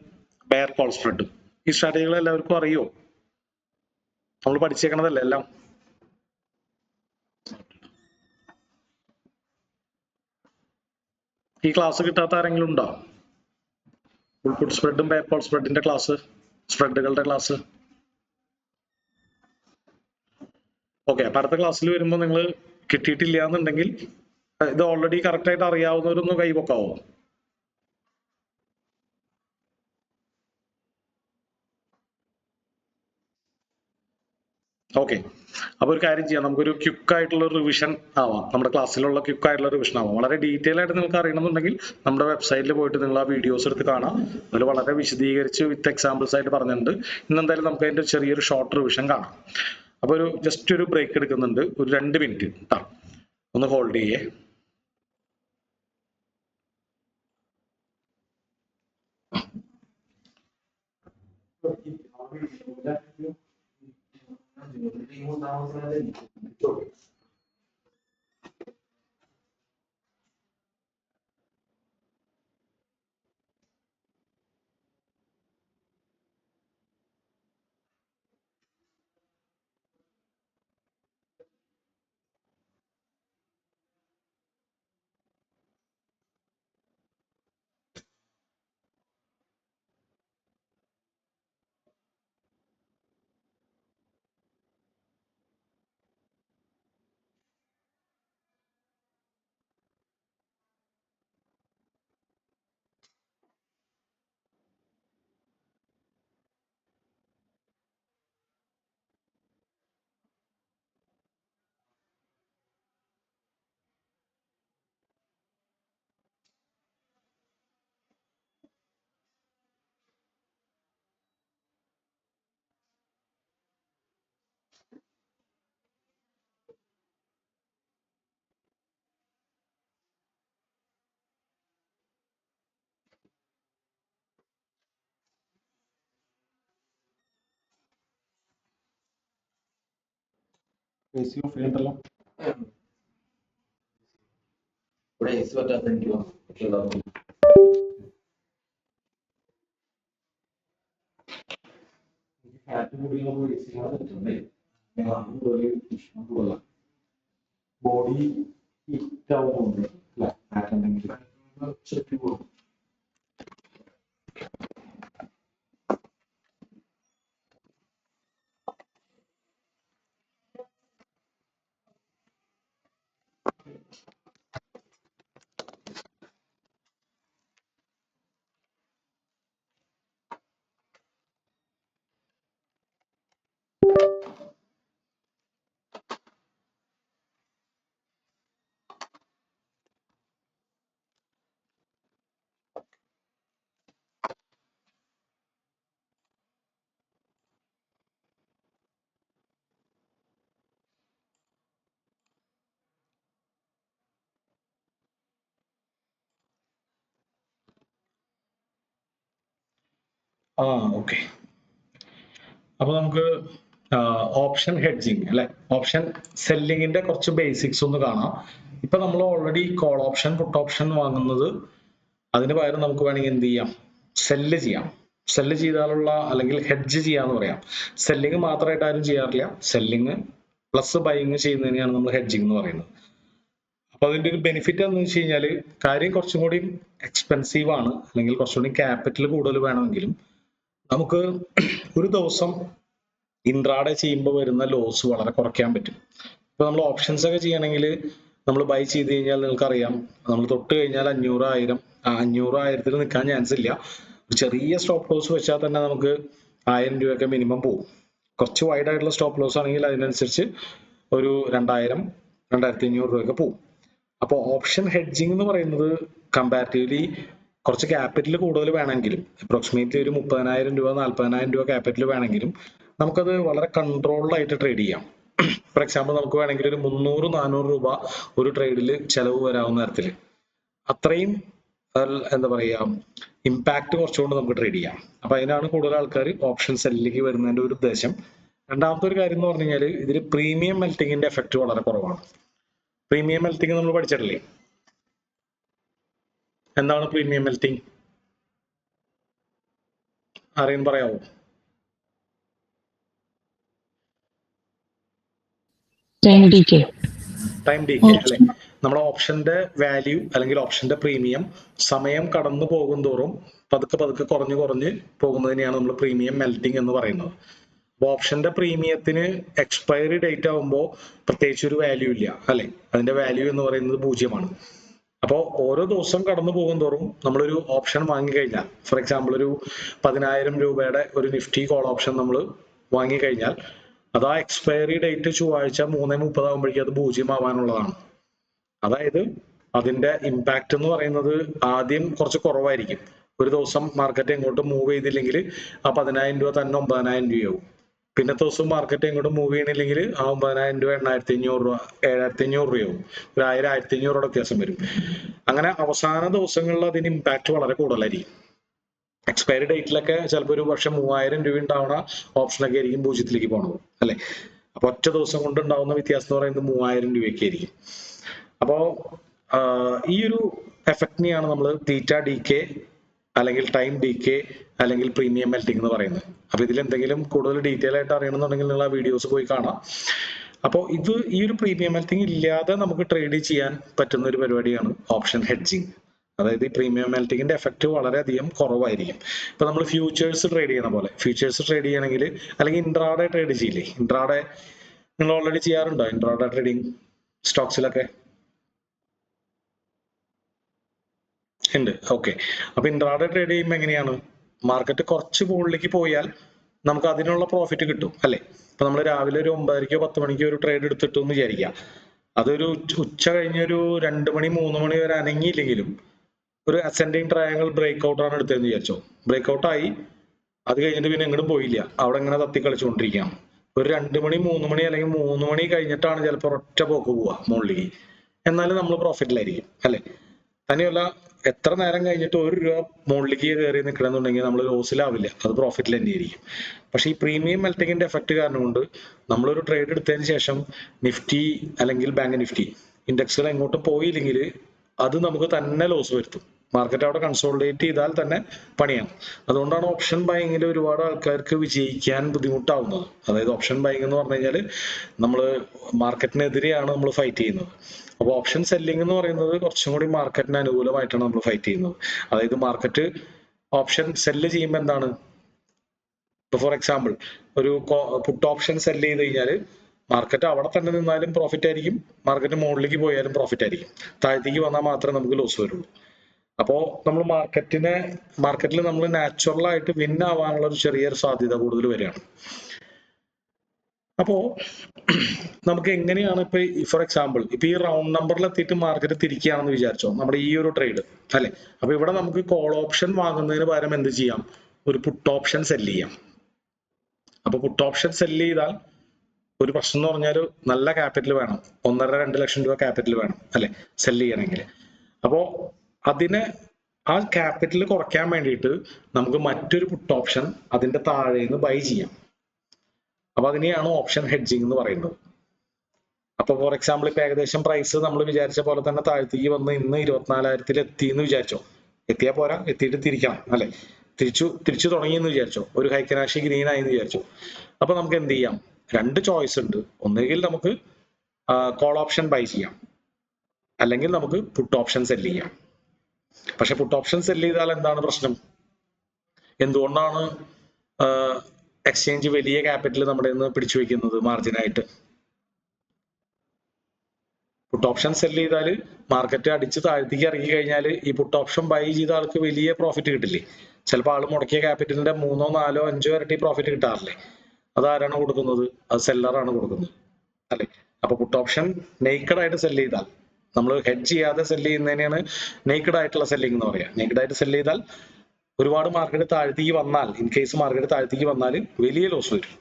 ബെയർ കോൾ സ്പ്രെഡും, ഈ സ്ട്രാറ്റജികൾ എല്ലാവർക്കും അറിയോ? നമ്മൾ പഠിച്ചേക്കണതല്ലേ എല്ലാം? ഈ ക്ലാസ് കിട്ടാത്ത ആരെങ്കിലും ഉണ്ടോ? ബുൾ പുട്ട് സ്പ്രെഡും ബെയർ കോൾ സ്പ്രെഡിന്റെ ക്ലാസ്, സ്പ്രെഡുകളുടെ ക്ലാസ്? ഓക്കെ. അപ്പൊ അടുത്ത ക്ലാസ്സിൽ വരുമ്പോൾ നിങ്ങൾ കിട്ടിയിട്ടില്ല എന്നുണ്ടെങ്കിൽ ഇത് ഓൾറെഡി കറക്റ്റ് ആയിട്ട് അറിയാവുന്നവരൊന്ന് കൈപൊക്കാവോ? ഓക്കെ, അപ്പൊ ഒരു കാര്യം ചെയ്യാം, നമുക്കൊരു ക്വിക്ക് ആയിട്ടുള്ള റിവിഷൻ ആവാം, നമ്മുടെ ക്ലാസ്സിലുള്ള ക്വിക്ക് ആയിട്ടുള്ള റിവിഷൻ ആവാം. വളരെ ഡീറ്റെയിൽ ആയിട്ട് നിങ്ങൾക്ക് അറിയണമെന്നുണ്ടെങ്കിൽ നമ്മുടെ വെബ്സൈറ്റിൽ പോയിട്ട് നിങ്ങൾ ആ വീഡിയോസ് എടുത്ത് കാണാം. അതിൽ വളരെ വിശദീകരിച്ച് വിത്ത് എക്സാമ്പിൾസ് ആയിട്ട് പറഞ്ഞിട്ടുണ്ട്. ഇന്ന് എന്തായാലും നമുക്ക് അതിന്റെ ചെറിയൊരു ഷോർട്ട് റിവിഷൻ കാണാം. അപ്പൊ ഒരു ജസ്റ്റ് ഒരു ബ്രേക്ക് എടുക്കുന്നുണ്ട്, ഒരു 2 മിനിറ്റ് കേട്ടോ, ഒന്ന് ഹോൾഡ് ചെയ്യേ. ബോഡി ഹീറ്റ് ആവുന്നുണ്ട് അല്ലേ? ഓക്കെ, അപ്പൊ നമുക്ക് ഓപ്ഷൻ ഹെഡ്ജിങ് അല്ലെ, ഓപ്ഷൻ സെല്ലിങ്ങിന്റെ കുറച്ച് ബേസിക്സ് ഒന്ന് കാണാം. ഇപ്പൊ നമ്മൾ already call option puttu option വാങ്ങുന്നത്, അതിന് പകരം നമുക്ക് വേണമെങ്കിൽ എന്ത് ചെയ്യാം, സെല്ല് ചെയ്യാം. സെല്ല് ചെയ്താലുള്ള അല്ലെങ്കിൽ ഹെഡ്ജ് ചെയ്യാന്ന് പറയാം. സെല്ലിങ് മാത്രമായിട്ട് ആരും ചെയ്യാറില്ല, സെല്ലിങ് പ്ലസ് ബൈങ് ചെയ്യുന്നതിനെയാണ് നമ്മൾ ഹെഡ്ജിങ് എന്ന് പറയുന്നത്. അപ്പൊ അതിന്റെ ഒരു ബെനിഫിറ്റ് എന്ന് വെച്ച് കഴിഞ്ഞാല് കാര്യം കുറച്ചും കൂടി എക്സ്പെൻസീവ് ആണ്, അല്ലെങ്കിൽ കുറച്ചുകൂടി ക്യാപിറ്റൽ കൂടുതൽ വേണമെങ്കിലും നമുക്ക് ഒരു ദിവസം ഇൻട്രാഡേ ചെയ്യുമ്പോൾ വരുന്ന ലോസ് വളരെ കുറയ്ക്കാൻ പറ്റും. ഇപ്പൊ നമ്മൾ ഓപ്ഷൻസ് ഒക്കെ ചെയ്യണമെങ്കിൽ നമ്മൾ ബൈ ചെയ്ത് കഴിഞ്ഞാൽ നിങ്ങൾക്കറിയാം, നമ്മൾ തൊട്ട് കഴിഞ്ഞാൽ 500,000 നിൽക്കാൻ ചാൻസ് ഇല്ല. ഒരു ചെറിയ സ്റ്റോപ്പ് ലോസ് വെച്ചാൽ തന്നെ നമുക്ക് 1000 രൂപയൊക്കെ മിനിമം പോകും. കുറച്ച് വൈഡ് ആയിട്ടുള്ള സ്റ്റോപ്പ് ലോസ് ആണെങ്കിൽ അതിനനുസരിച്ച് ഒരു 2000, 2500 രൂപയൊക്കെ പോകും. അപ്പോൾ ഓപ്ഷൻ ഹെഡ്ജിങ് എന്ന് പറയുന്നത് കമ്പാരിറ്റീവ്ലി കുറച്ച് ക്യാപിറ്റൽ കൂടുതൽ വേണമെങ്കിലും, അപ്രോക്സിമേറ്റ്ലി ഒരു 30,000 രൂപ 40,000 രൂപ ക്യാപിറ്റൽ വേണമെങ്കിലും നമുക്കത് വളരെ കൺട്രോൾഡ് ആയിട്ട് ട്രേഡ് ചെയ്യാം. ഫോർ എക്സാമ്പിൾ നമുക്ക് വേണമെങ്കിൽ ഒരു 300-400 രൂപ ഒരു ട്രേഡിൽ ചെലവ് വരാവുന്ന തരത്തിൽ, അത്രയും എന്താ പറയാ ഇമ്പാക്ട് കുറച്ചുകൊണ്ട് നമുക്ക് ട്രേഡ് ചെയ്യാം. അപ്പൊ അതിനാണ് കൂടുതൽ ആൾക്കാർ ഓപ്ഷൻ സെല്ലിലേക്ക് വരുന്നതിന്റെ ഒരു ഉദ്ദേശം. രണ്ടാമത്തെ ഒരു കാര്യം എന്ന് പറഞ്ഞു കഴിഞ്ഞാൽ ഇതിൽ പ്രീമിയം മെൽറ്റിങ്ങിന്റെ എഫക്ട് വളരെ കുറവാണ്. പ്രീമിയം മെൽറ്റിംഗ് നമ്മൾ പഠിച്ചിട്ടില്ലേ? എന്താണ് പ്രീമിയം മെൽറ്റിംഗ്? ആരെയും പറയാവോ? ടൈം ഡീക്കേ അല്ലെ? നമ്മുടെ ഓപ്ഷന്റെ വാല്യൂ അല്ലെങ്കിൽ ഓപ്ഷന്റെ പ്രീമിയം സമയം കടന്നു പോകും തോറും പതുക്കെ കുറഞ്ഞ് പോകുന്നതിനെയാണ് നമ്മൾ പ്രീമിയം മെൽറ്റിംഗ് എന്ന് പറയുന്നത്. അപ്പൊ ഓപ്ഷന്റെ പ്രീമിയത്തിന് എക്സ്പയറി ഡേറ്റ് ആകുമ്പോൾ പ്രത്യേകിച്ച് ഒരു വാല്യൂ ഇല്ല അല്ലെ, അതിന്റെ വാല്യൂ എന്ന് പറയുന്നത് 0-ആണ്. അപ്പോൾ ഓരോ ദിവസം കടന്നു പോകും തോറും നമ്മളൊരു ഓപ്ഷൻ വാങ്ങിക്കഴിഞ്ഞാൽ, ഫോർ എക്സാമ്പിൾ ഒരു 10,000 രൂപയുടെ ഒരു നിഫ്റ്റി കോൾ ഓപ്ഷൻ നമ്മൾ വാങ്ങിക്കഴിഞ്ഞാൽ അത് ആ എക്സ്പയറി ഡേറ്റ് ചൊവ്വാഴ്ച 3:30 ആകുമ്പോഴേക്കും അത് 0 ആവാനുള്ളതാണ്. അതായത് അതിന്റെ ഇമ്പാക്ട് എന്ന് പറയുന്നത് ആദ്യം കുറച്ച് കുറവായിരിക്കും. ഒരു ദിവസം മാർക്കറ്റ് എങ്ങോട്ട് മൂവ് ചെയ്തില്ലെങ്കിൽ ആ 10,000 രൂപ തന്നെ 9,000 രൂപയാവും. പിന്നത്തെ ദിവസം മാർക്കറ്റ് എങ്ങോട്ട് മൂവ് ചെയ്യണില്ലെങ്കിൽ ആ 9,000 രൂപ 8,500 രൂപ 7,500 രൂപയാവും. ഒരു 1,000 1,500 വ്യത്യാസം വരും. അങ്ങനെ അവസാന ദിവസങ്ങളിൽ അതിന് ഇമ്പാക്ട് വളരെ കൂടുതലായിരിക്കും. എക്സ്പയറി ഡേറ്റിലൊക്കെ ചിലപ്പോൾ ഒരു വർഷം 3,000 രൂപ ഉണ്ടാവുന്ന ഓപ്ഷനൊക്കെ ആയിരിക്കും 0-ലേക്ക് പോകണത് അല്ലെ. അപ്പൊ ഒറ്റ ദിവസം കൊണ്ട് ഉണ്ടാവുന്ന വ്യത്യാസം എന്ന് പറയുന്നത് 3,000 രൂപയൊക്കെ ആയിരിക്കും. അപ്പോ ഈ ഒരു എഫക്റ്റിനെയാണ് നമ്മൾ തീറ്റ ഡി കെ അല്ലെങ്കിൽ ടൈം ഡി കെ അല്ലെങ്കിൽ പ്രീമിയം മെൽറ്റിംഗ് എന്ന് പറയുന്നത്. അപ്പൊ ഇതിൽ എന്തെങ്കിലും കൂടുതൽ ഡീറ്റെയിൽ ആയിട്ട് അറിയണമെന്നുണ്ടെങ്കിൽ നിങ്ങൾ ആ വീഡിയോസ് പോയി കാണാം. അപ്പോൾ ഇത് ഈ ഒരു പ്രീമിയം മെൽറ്റിംഗ് ഇല്ലാതെ നമുക്ക് ട്രേഡ് ചെയ്യാൻ പറ്റുന്ന ഒരു പരിപാടിയാണ് ഓപ്ഷൻ ഹെഡ്ജിങ്. അതായത് ഈ പ്രീമിയം മെൽറ്റിംഗിന്റെ എഫക്റ്റ് വളരെയധികം കുറവായിരിക്കും. ഇപ്പൊ നമ്മൾ ഫ്യൂച്ചേഴ്സ് ട്രേഡ് ചെയ്യണ പോലെ, ഫ്യൂച്ചേഴ്സ് ട്രേഡ് ചെയ്യണമെങ്കിൽ അല്ലെങ്കിൽ ഇൻട്രാഡേ ട്രേഡ് ചെയ്യില്ലേ, ഇൻട്രാഡേ നിങ്ങൾ ഓൾറെഡി ചെയ്യാറുണ്ടോ ഇൻട്രാഡേ ട്രേഡിംഗ് സ്റ്റോക്സിലൊക്കെ? ഉണ്ട്. ഓക്കെ. അപ്പൊ ഇൻട്രാഡേ ട്രേഡ് ചെയ്യുമ്പോൾ എങ്ങനെയാണ്, മാർക്കറ്റ് കുറച്ച് മുകളിലേക്ക് പോയാൽ നമുക്ക് അതിനുള്ള പ്രോഫിറ്റ് കിട്ടും അല്ലെ. ഇപ്പൊ നമ്മൾ രാവിലെ ഒരു 9:30 10 മണിക്കോ ഒരു ട്രേഡ് എടുത്തിട്ടു എന്ന് വിചാരിക്കുക, അതൊരു ഉച്ച കഴിഞ്ഞൊരു 2 മണി 3 മണി വരെ അനങ്ങിയില്ലെങ്കിലും ഒരു അസെൻഡിങ് ട്രയാങ്കിൾ ബ്രേക്ക് ഔട്ട് ആണ് എടുത്തതെന്ന് വിചാരിച്ചോ, ബ്രേക്ക് ഔട്ട് ആയി അത് കഴിഞ്ഞിട്ട് പിന്നെ എങ്ങോട്ടും പോയില്ല, അവിടെ ഇങ്ങനെ തത്തി കളിച്ചുകൊണ്ടിരിക്കുകയാണ്. ഒരു 2 മണി 3 മണി അല്ലെങ്കിൽ 3 മണി കഴിഞ്ഞിട്ടാണ് ചിലപ്പോൾ ഒറ്റ പോക്ക് പോവുക മുകളിലേക്ക്, എന്നാലും നമ്മൾ പ്രോഫിറ്റിലായിരിക്കും അല്ലെ. തന്നെയല്ല എത്ര നേരം കഴിഞ്ഞിട്ട് 1 രൂപ മുകളിലേക്ക് കയറി നിൽക്കണമെന്നുണ്ടെങ്കിൽ നമ്മൾ ലോസിലാവില്ല, അത് പ്രോഫിറ്റിൽ തന്നെ ആയിരിക്കും. പക്ഷെ ഈ പ്രീമിയം മെൽറ്റിംഗിന്റെ എഫക്ട് കാരണം കൊണ്ട് നമ്മളൊരു ട്രേഡ് എടുത്തതിന് ശേഷം നിഫ്റ്റി അല്ലെങ്കിൽ ബാങ്ക് നിഫ്റ്റി ഇൻഡെക്സുകൾ എങ്ങോട്ടും പോയില്ലെങ്കിൽ അത് നമുക്ക് തന്നെ ലോസ് വരുത്തും. മാർക്കറ്റ് അവിടെ കൺസോളിഡേറ്റ് ചെയ്താൽ തന്നെ പണിയാണ്. അതുകൊണ്ടാണ് ഓപ്ഷൻ ബൈങ്ങിൽ ഒരുപാട് ആൾക്കാർക്ക് വിജയിക്കാൻ ബുദ്ധിമുട്ടാവുന്നത്. അതായത് ഓപ്ഷൻ ബൈങ് എന്ന് പറഞ്ഞു കഴിഞ്ഞാൽ നമ്മൾ മാർക്കറ്റിനെതിരെയാണ് നമ്മൾ ഫൈറ്റ് ചെയ്യുന്നത്. അപ്പോൾ ഓപ്ഷൻ സെല്ലിംഗ് എന്ന് പറയുന്നത് കുറച്ചും കൂടി മാർക്കറ്റിന് അനുകൂലമായിട്ടാണ് നമ്മൾ ഫൈറ്റ് ചെയ്യുന്നത്. അതായത് മാർക്കറ്റ് ഓപ്ഷൻ സെല്ല് ചെയ്യുമ്പോൾ എന്താണ്, ഇപ്പൊ ഫോർ എക്സാമ്പിൾ ഒരു പുട്ട് ഓപ്ഷൻ സെല്ല് ചെയ്ത് കഴിഞ്ഞാൽ മാർക്കറ്റ് അവിടെ തന്നെ നിന്നാലും പ്രോഫിറ്റ് ആയിരിക്കും, മാർക്കറ്റ് മുകളിലേക്ക് പോയാലും പ്രോഫിറ്റ് ആയിരിക്കും, താഴത്തേക്ക് വന്നാൽ മാത്രമേ നമുക്ക് ലോസ് വരുള്ളൂ. അപ്പോ നമ്മൾ മാർക്കറ്റിൽ നമ്മൾ നാച്ചുറൽ ആയിട്ട് വിൻ ആവാനുള്ള ഒരു ചെറിയൊരു സാധ്യത കൂടുതൽ വരികയാണ്. അപ്പോ നമുക്ക് എങ്ങനെയാണ് ഇപ്പൊ ഫോർ എക്സാമ്പിൾ ഇപ്പൊ ഈ റൗണ്ട് നമ്പറിൽ എത്തിയിട്ട് മാർക്കറ്റ് തിരിക്കുകയാണെന്ന് വിചാരിച്ചോ, നമ്മുടെ ഈ ഒരു ട്രേഡ് അല്ലെ. അപ്പൊ ഇവിടെ നമുക്ക് കോൾ ഓപ്ഷൻ വാങ്ങുന്നതിന് പകരം എന്ത് ചെയ്യാം, ഒരു പുട്ട് ഓപ്ഷൻ സെല്ല് ചെയ്യാം. അപ്പൊ പുട്ട് ഓപ്ഷൻ സെല്ല് ചെയ്താൽ ഒരു പ്രശ്നം എന്ന് പറഞ്ഞാൽ നല്ല ക്യാപിറ്റൽ വേണം, 1.5-2 ലക്ഷം രൂപ ക്യാപിറ്റൽ വേണം അല്ലെ സെല്ല് ചെയ്യണമെങ്കിൽ. അപ്പോ അതിന് ആ ക്യാപിറ്റൽ കുറയ്ക്കാൻ വേണ്ടിയിട്ട് നമുക്ക് മറ്റൊരു പുട്ട് ഓപ്ഷൻ അതിന്റെ താഴെ നിന്ന് ബൈ ചെയ്യാം. അപ്പൊ അതിനെയാണ് ഓപ്ഷൻ ഹെഡ്ജിങ് എന്ന് പറയുന്നത്. അപ്പൊ ഫോർ എക്സാമ്പിൾ ഇപ്പൊ ഏകദേശം പ്രൈസ് നമ്മൾ വിചാരിച്ച പോലെ തന്നെ താഴത്തേക്ക് വന്ന് ഇന്ന് 24,000 എത്തി എന്ന് വിചാരിച്ചോ, എത്തിയാൽ പോരാ, എത്തിയിട്ട് തിരിക്കണം അല്ലെ. തിരിച്ചു തുടങ്ങി എന്ന് വിചാരിച്ചോ, ഒരു ഹൈക്കനാഷി ഗ്രീൻ ആയി എന്ന് വിചാരിച്ചോ. അപ്പൊ നമുക്ക് എന്ത് ചെയ്യാം, 2 ചോയ്സ് ഉണ്ട്. ഒന്നുകിൽ നമുക്ക് കോൾ ഓപ്ഷൻ ബൈ ചെയ്യാം, അല്ലെങ്കിൽ നമുക്ക് പുട്ട് ഓപ്ഷൻ സെല്ല് ചെയ്യാം. പക്ഷെ പുട്ട് ഓപ്ഷൻ സെല്ല് ചെയ്താൽ എന്താണ് പ്രശ്നം, എന്തുകൊണ്ടാണ് എക്സ്ചേഞ്ച് വലിയ ക്യാപിറ്റൽ നമ്മുടെ നിന്ന് പിടിച്ചു വെക്കുന്നത് മാർജിനായിട്ട്? പുട്ട് ഓപ്ഷൻ സെല്ല് ചെയ്താൽ മാർക്കറ്റ് അടിച്ച് താഴ്ത്തേക്ക് ഇറങ്ങി കഴിഞ്ഞാൽ ഈ പുട്ട് ഓപ്ഷൻ ബൈ ചെയ്ത ആൾക്ക് വലിയ പ്രോഫിറ്റ് കിട്ടില്ലേ. ചിലപ്പോൾ ആൾ മുടക്കിയ ക്യാപിറ്റലിന്റെ 3, 4, 5 ഇരട്ടി പ്രോഫിറ്റ് കിട്ടാറില്ലേ. അതാരാണ് കൊടുക്കുന്നത്, അത് സെല്ലറാണ് കൊടുക്കുന്നത് അല്ലെ. അപ്പൊ പുട്ട് ഓപ്ഷൻ നെയ്ക്കഡ് ആയിട്ട് സെല്ല് ചെയ്താൽ, നമ്മൾ ഹെഡ്ജ് ചെയ്യാതെ സെല്ല് ചെയ്യുന്നതിനെയാണ് നെയ്ക്കഡ് ആയിട്ടുള്ള സെല്ലിംഗ് എന്ന് പറയാം. നെയ്ക്കഡ് ആയിട്ട് സെല്ല് ചെയ്താൽ ഒരുപാട് മാർക്കറ്റ് താഴ്ത്തേക്ക് വന്നാൽ, ഇൻ കേസ് മാർക്കറ്റ് താഴ്ത്തേക്ക് വന്നാൽ വലിയ ലോസ് വരും.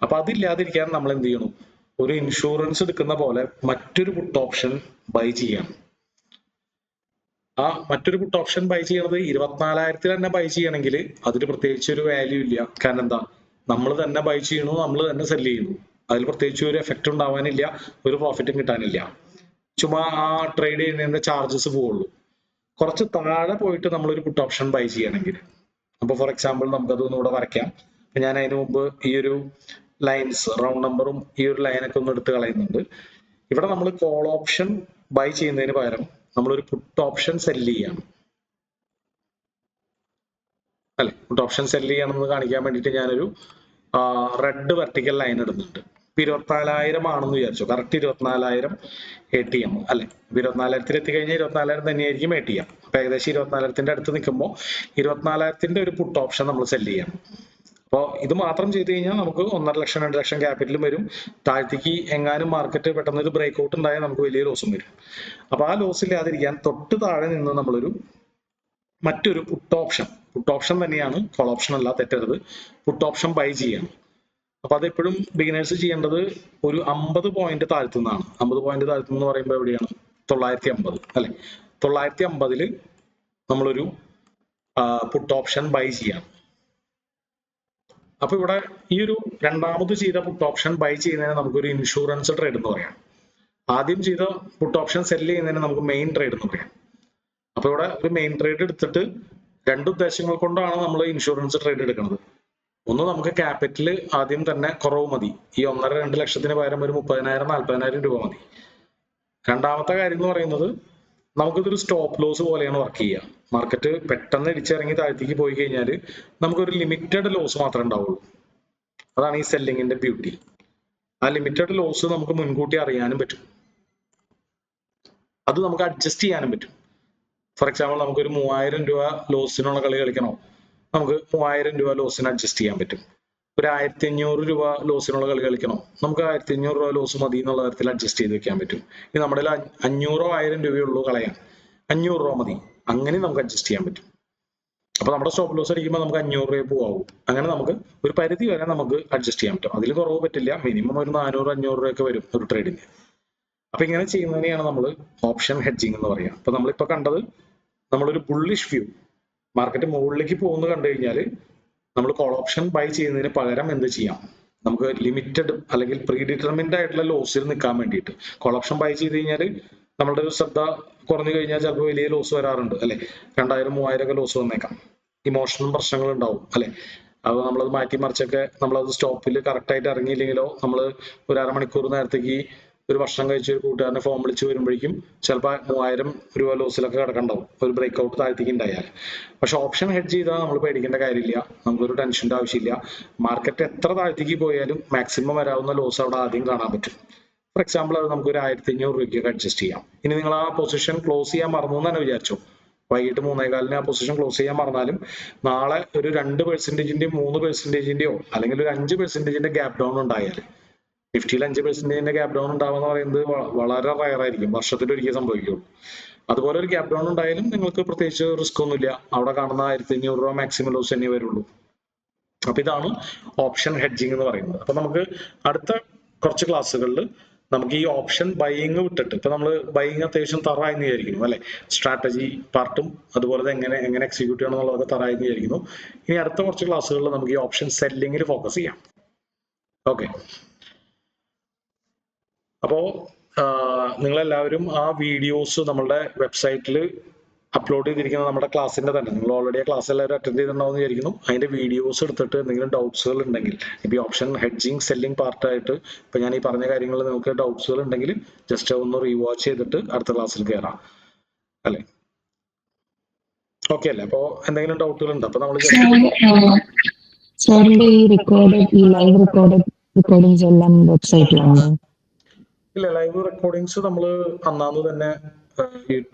അപ്പൊ അതില്ലാതിരിക്കാൻ നമ്മൾ എന്ത് ചെയ്യണം, ഒരു ഇൻഷുറൻസ് എടുക്കുന്ന പോലെ മറ്റൊരു പുട്ട് ഓപ്ഷൻ ബൈ ചെയ്യണം. ആ മറ്റൊരു പുട്ട് ഓപ്ഷൻ ബൈ ചെയ്യണത് 24,000 തന്നെ ബൈ ചെയ്യണമെങ്കിൽ അതിന് പ്രത്യേകിച്ച് ഒരു വാല്യൂ ഇല്ല. കാരണം എന്താ, നമ്മൾ തന്നെ ബൈ ചെയ്യണു, നമ്മൾ തന്നെ സെല്ല് ചെയ്യുന്നു, അതിൽ പ്രത്യേകിച്ച് ഒരു എഫക്റ്റ് ഉണ്ടാവാനില്ല, ഒരു പ്രോഫിറ്റും കിട്ടാനില്ല. ചുമ്മാ ആ ട്രേഡ് ചെയ്യുന്നതിന്റെ ചാർജസ് പോവുള്ളൂ. കുറച്ച് താഴെ പോയിട്ട് നമ്മളൊരു പുട്ട് ഓപ്ഷൻ ബൈ ചെയ്യണമെങ്കിൽ, അപ്പൊ ഫോർ എക്സാമ്പിൾ നമുക്കതൊന്നും ഇവിടെ വരയ്ക്കാം. ഞാൻ അതിന് മുമ്പ് ഈ ഒരു ലൈൻസ് റൗണ്ട് നമ്പറും ഈ ഒരു ലൈനൊക്കെ ഒന്ന് എടുത്ത് കളയുന്നുണ്ട്. ഇവിടെ നമ്മൾ കോൾ ഓപ്ഷൻ ബൈ ചെയ്യുന്നതിന് പകരം നമ്മളൊരു പുട്ട് ഓപ്ഷൻ സെല്ല് ചെയ്യാണ് അല്ലെ. പുട്ട് ഓപ്ഷൻ സെല്ല് ചെയ്യണമെന്ന് കാണിക്കാൻ വേണ്ടിയിട്ട് ഞാനൊരു റെഡ് വെർട്ടിക്കൽ ലൈൻ ഇടുന്നുണ്ട്. 24,000 ആണെന്ന് വിചാരിച്ചു. കറക്റ്റ് 24,000 ATM അല്ലെ. 24,000 എത്തിക്കഴിഞ്ഞാൽ 24,000 തന്നെയായിരിക്കും ATM. അപ്പൊ ഏകദേശം 24,000 അടുത്ത് നിൽക്കുമ്പോൾ 24,000 ഒരു പുട്ട് ഓപ്ഷൻ നമ്മൾ സെല് ചെയ്യണം. അപ്പോൾ ഇത് മാത്രം ചെയ്ത് കഴിഞ്ഞാൽ നമുക്ക് 1.5 ലക്ഷം 2 ലക്ഷം ക്യാപിറ്റലും വരും. താഴ്ത്തേക്ക് എങ്ങാനും മാർക്കറ്റ് പെട്ടെന്ന് ഒരു ബ്രേക്ക് ഔട്ട് ഉണ്ടായാൽ നമുക്ക് വലിയ ലോസും വരും. അപ്പൊ ആ ലോസ് ഇല്ലാതിരിക്കാൻ തൊട്ട് താഴെ നിന്ന് നമ്മളൊരു മറ്റൊരു പുട്ട് ഓപ്ഷൻ തന്നെയാണ്, കോൾ ഓപ്ഷൻ അല്ല, തെറ്റരുത്. പുട്ട് ഓപ്ഷൻ ബൈ ചെയ്യണം. അപ്പൊ അതെപ്പോഴും ബിഗിനേഴ്സ് ചെയ്യേണ്ടത് ഒരു 50 പോയിന്റ് താഴ്ത്തുന്നതാണ്. 50 പോയിന്റ് താഴ്ത്തുന്ന പറയുമ്പോൾ എവിടെയാണ്? 950 അല്ലെ. 950 നമ്മളൊരു പുട്ട് ഓപ്ഷൻ ബൈ ചെയ്യണം. അപ്പൊ ഇവിടെ ഈ ഒരു രണ്ടാമത് ചെയ്ത പുട്ട് ഓപ്ഷൻ ബൈ ചെയ്യുന്നതിന് നമുക്കൊരു ഇൻഷുറൻസ് ട്രേഡ് എന്ന് പറയാം. ആദ്യം ചെയ്ത പുട്ട് ഓപ്ഷൻ സെല് ചെയ്യുന്നതിന് നമുക്ക് മെയിൻ ട്രേഡ് എന്ന് പറയാം. അപ്പൊ ഇവിടെ ഒരു മെയിൻ ട്രേഡ് എടുത്തിട്ട് രണ്ട് ഉദ്ദേശങ്ങൾ കൊണ്ടാണ് നമ്മൾ ഇൻഷുറൻസ് ട്രേഡ് എടുക്കുന്നത്. ഒന്ന്, നമുക്ക് ക്യാപിറ്റൽ ആദ്യം തന്നെ കുറവ് മതി. ഈ 1.5-2 ലക്ഷത്തിന് പകരം ഒരു 30,000-40,000 രൂപ മതി. രണ്ടാമത്തെ കാര്യം എന്ന് പറയുന്നത്, നമുക്കിതൊരു സ്റ്റോപ്പ് ലോസ് പോലെയാണ് വർക്ക് ചെയ്യുക. മാർക്കറ്റ് പെട്ടെന്ന് ഇടിച്ചിറങ്ങി താഴ്ത്തേക്ക് പോയി കഴിഞ്ഞാൽ നമുക്കൊരു ലിമിറ്റഡ് ലോസ് മാത്രമേ ഉണ്ടാവുള്ളൂ. അതാണ് ഈ സെല്ലിങ്ങിന്റെ ബ്യൂട്ടി. ആ ലിമിറ്റഡ് ലോസ് നമുക്ക് മുൻകൂട്ടി അറിയാനും പറ്റും, അത് നമുക്ക് അഡ്ജസ്റ്റ് ചെയ്യാനും പറ്റും. ഫോർ എക്സാമ്പിൾ, നമുക്കൊരു 3,000 രൂപ ലോസിനുള്ള കളി കളിക്കണോ, നമുക്ക് 3,000 രൂപ ലോസിന് അഡ്ജസ്റ്റ് ചെയ്യാൻ പറ്റും. ഒരു 1,500 രൂപ ലോസിനുള്ള കളി കളിക്കണോ, നമുക്ക് 1,500 രൂപ ലോസ് മതി എന്നുള്ള തരത്തിൽ അഡ്ജസ്റ്റ് ചെയ്ത് വെക്കാൻ പറ്റും. ഇനി നമ്മുടെ 500-1000 രൂപയുള്ളൂ കളയാൻ, 500 രൂപ മതി, അങ്ങനെ നമുക്ക് അഡ്ജസ്റ്റ് ചെയ്യാൻ പറ്റും. അപ്പൊ നമ്മുടെ സ്റ്റോപ്പ് ലോസ് അടിക്കുമ്പോൾ നമുക്ക് 500 രൂപ പോകാവൂ. അങ്ങനെ നമുക്ക് ഒരു പരിധി വരെ നമുക്ക് അഡ്ജസ്റ്റ് ചെയ്യാൻ പറ്റും. അതിൽ കുറവ് പറ്റില്ല. മിനിമം ഒരു 400-500 രൂപയൊക്കെ വരും ഒരു ട്രേഡിന്. അപ്പൊ ഇങ്ങനെ ചെയ്യുന്നതിനെയാണ് നമ്മൾ ഓപ്ഷൻ ഹെഡ്ജിങ് എന്ന് പറയുക. അപ്പൊ നമ്മളിപ്പോ കണ്ടത്, നമ്മളൊരു ബുള്ളിഷ് വ്യൂ, മാർക്കറ്റ് മുകളിലേക്ക് പോകുന്നത് കണ്ടു കഴിഞ്ഞാൽ നമ്മൾ കോൾ ഓപ്ഷൻ ബൈ ചെയ്യുന്നതിന് പകരം എന്ത് ചെയ്യാം, നമുക്ക് ലിമിറ്റഡ് അല്ലെങ്കിൽ പ്രീ ഡിറ്റർമിൻഡ് ആയിട്ടുള്ള ലോസിൽ നിൽക്കാൻ വേണ്ടിയിട്ട് കോൾ ഓപ്ഷൻ ബൈ ചെയ്ത് കഴിഞ്ഞാൽ നമ്മളുടെ ഒരു ശ്രദ്ധ കുറഞ്ഞു കഴിഞ്ഞാൽ ചിലപ്പോൾ വലിയ ലോസ് വരാറുണ്ട് അല്ലെ. 2,000-3,000 ഒക്കെ ലോസ് വന്നേക്കാം. ഇമോഷണൽ പ്രശ്നങ്ങൾ ഉണ്ടാവും അല്ലെ. അത് നമ്മളത് മാറ്റി മറിച്ചൊക്കെ നമ്മളത് സ്റ്റോപ്പിൽ കറക്റ്റ് ആയിട്ട് ഇറങ്ങിയില്ലെങ്കിലോ, നമ്മൾ ഒരു അരമണിക്കൂർ നേരത്തേക്ക് ഒരു ഭക്ഷണം കഴിച്ച് ഒരു കൂട്ടുകാരനെ ഫോം വിളിച്ച് വരുമ്പോഴേക്കും ചിലപ്പോൾ 3,000 രൂപ ലോസിലൊക്കെ കിടക്കണ്ടാവും ഒരു ബ്രേക്ക് ഔട്ട് താഴ്ത്തേക്ക് ഉണ്ടായാൽ. പക്ഷെ ഓപ്ഷൻ ഹെഡ്ജ് ചെയ്താൽ നമ്മൾ പേടിക്കേണ്ട കാര്യമില്ല, നമുക്കൊരു ടെൻഷൻ്റെ ആവശ്യമില്ല. മാർക്കറ്റ് എത്ര താഴ്ത്തേക്ക് പോയാലും മാക്സിമം വരാവുന്ന ലോസ് അവിടെ ആദ്യം കാണാൻ പറ്റും. ഫോർ എക്സാമ്പിൾ, അത് നമുക്ക് ഒരു 1,500 രൂപയ്ക്കൊക്കെ അഡ്ജസ്റ്റ് ചെയ്യാം. ഇനി നിങ്ങൾ ആ പൊസിഷൻ ക്ലോസ് ചെയ്യാൻ മറന്നു എന്ന് തന്നെ വിചാരിച്ചു, വൈകിട്ട് 3:15 ആ പൊസിഷൻ ക്ലോസ് ചെയ്യാൻ മറന്നാലും നാളെ ഒരു 2%-ന്റെയോ 3%-ന്റെയോ അല്ലെങ്കിൽ ഒരു 5%-ന്റെ ഗ്യാപ് ഡൗൺ ഉണ്ടായാൽ, നിഫ്റ്റിയിൽ 5%-ന്റെ ഗ്യാപ് ഡൗൺ ഉണ്ടാവുക എന്ന് പറയുന്നത് വളരെ റയർ ആയിരിക്കും, വർഷത്തിൽ ഒരിക്കൽ സംഭവിക്കുള്ളൂ. അതുപോലെ ഒരു ഗ്യാപ് ഡൗൺ ഉണ്ടായാലും നിങ്ങൾക്ക് പ്രത്യേകിച്ച് റിസ്ക് ഒന്നുമില്ല, അവിടെ കാണുന്ന 1,500 രൂപ മാക്സിമം ലോസ് തന്നെ വരുള്ളൂ. അപ്പൊ ഇതാണ് ഓപ്ഷൻ ഹെഡ്ജിങ് എന്ന് പറയുന്നത്. അപ്പൊ നമുക്ക് അടുത്ത കുറച്ച് ക്ലാസ്സുകളിൽ നമുക്ക് ഈ ഓപ്ഷൻ ബൈയിങ് വിട്ടിട്ട്, ഇപ്പൊ നമ്മൾ ബൈയിങ് അത്യാവശ്യം തറായെന്ന് വിചാരിക്കുന്നു അല്ലെ, സ്ട്രാറ്റജി പാർട്ടും അതുപോലെ എങ്ങനെ എക്സിക്യൂട്ട് ചെയ്യണം എന്നുള്ളതൊക്കെ തറായെന്ന് വിചാരിക്കുന്നു. ഇനി അടുത്ത കുറച്ച് ക്ലാസ്സുകളിൽ നമുക്ക് ഈ ഓപ്ഷൻ സെല്ലിങ്ങിൽ ഫോക്കസ് ചെയ്യാം. ഓക്കെ, അപ്പോ നിങ്ങളെല്ലാവരും ആ വീഡിയോസ് നമ്മളുടെ വെബ്സൈറ്റിൽ അപ്ലോഡ് ചെയ്തിരിക്കുന്ന നമ്മുടെ ക്ലാസ്സിന്റെ തന്നെ, നിങ്ങൾ ഓൾറെഡി ആ ക്ലാസ് എല്ലാവരും അറ്റൻഡ് ചെയ്തിട്ടുണ്ടാവുമെന്ന് വിചാരിക്കുന്നു. അതിന്റെ വീഡിയോസ് എടുത്തിട്ട് എന്തെങ്കിലും ഡൗട്ട്സുകൾ ഉണ്ടെങ്കിൽ, ഇപ്പൊ ഓപ്ഷൻ ഹെഡ്ജിങ് സെല്ലിംഗ് പാർട്ടായിട്ട് ഇപ്പൊ ഞാൻ ഈ പറഞ്ഞ കാര്യങ്ങളിൽ നിങ്ങൾക്ക് ഡൗട്ട്സുകൾ ഉണ്ടെങ്കിൽ ജസ്റ്റ് ഒന്ന് റീവാച്ച് ചെയ്തിട്ട് അടുത്ത ക്ലാസ്സിൽ കയറാം അല്ലെ. ഓക്കെ അല്ലേ? അപ്പൊ എന്തെങ്കിലും ഡൗട്ടുകൾ ഉണ്ടോ? അപ്പൊ നമ്മൾ സാറിന്റെ ഈ ലൈവ് റെക്കോർഡിംഗ്സ് എല്ലാം വെബ്സൈറ്റിലാണ്? ഇല്ല, ലൈവ് റെക്കോർഡിങ്സ് നമ്മൾ അന്നാന്ന് തന്നെ